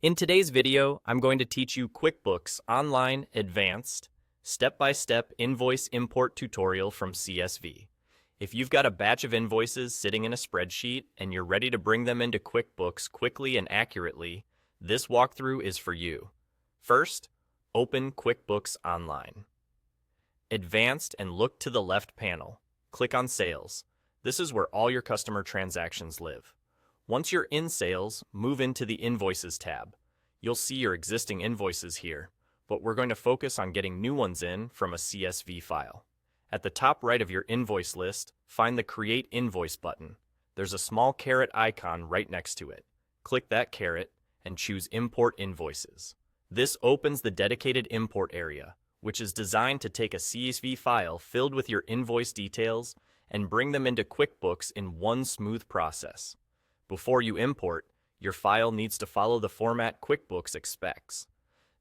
In today's video, I'm going to teach you QuickBooks Online Advanced step-by-step invoice import tutorial from CSV. If you've got a batch of invoices sitting in a spreadsheet and you're ready to bring them into QuickBooks quickly and accurately, this walkthrough is for you. First, open QuickBooks Online. Advanced and look to the left panel. Click on Sales. This is where all your customer transactions live. Once you're in Sales, move into the Invoices tab. You'll see your existing invoices here, but we're going to focus on getting new ones in from a CSV file. At the top right of your invoice list, find the Create Invoice button. There's a small caret icon right next to it. Click that caret and choose Import Invoices. This opens the dedicated import area, which is designed to take a CSV file filled with your invoice details and bring them into QuickBooks in one smooth process. Before you import, your file needs to follow the format QuickBooks expects.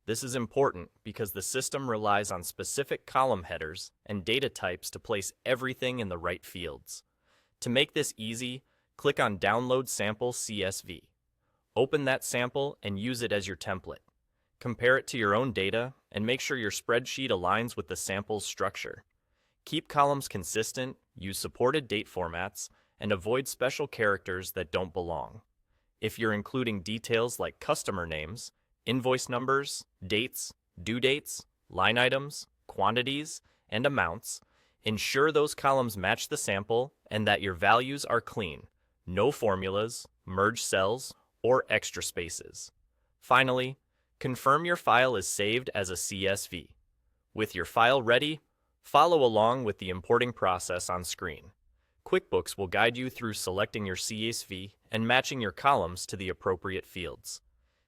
This is important because the system relies on specific column headers and data types to place everything in the right fields. To make this easy, click on Download Sample CSV. Open that sample and use it as your template. Compare it to your own data and make sure your spreadsheet aligns with the sample's structure. Keep columns consistent, use supported date formats, and avoid special characters that don't belong. If you're including details like customer names, invoice numbers, dates, due dates, line items, quantities, and amounts, ensure those columns match the sample and that your values are clean. No formulas, merge cells, or extra spaces. Finally, confirm your file is saved as a CSV. With your file ready, follow along with the importing process on screen. QuickBooks will guide you through selecting your CSV and matching your columns to the appropriate fields.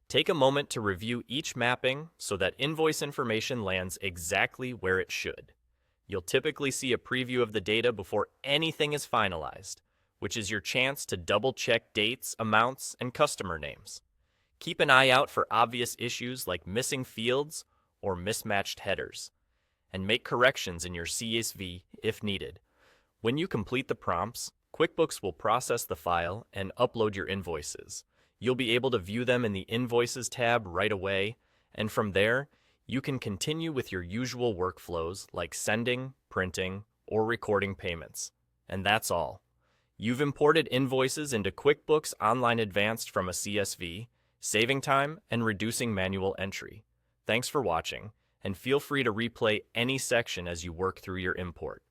Take a moment to review each mapping so that invoice information lands exactly where it should. You'll typically see a preview of the data before anything is finalized, which is your chance to double-check dates, amounts, and customer names. Keep an eye out for obvious issues like missing fields or mismatched headers, and make corrections in your CSV if needed. When you complete the prompts, QuickBooks will process the file and upload your invoices. You'll be able to view them in the Invoices tab right away, and from there, you can continue with your usual workflows like sending, printing, or recording payments. And that's all. You've imported invoices into QuickBooks Online Advanced from a CSV, saving time and reducing manual entry. Thanks for watching, and feel free to replay any section as you work through your import.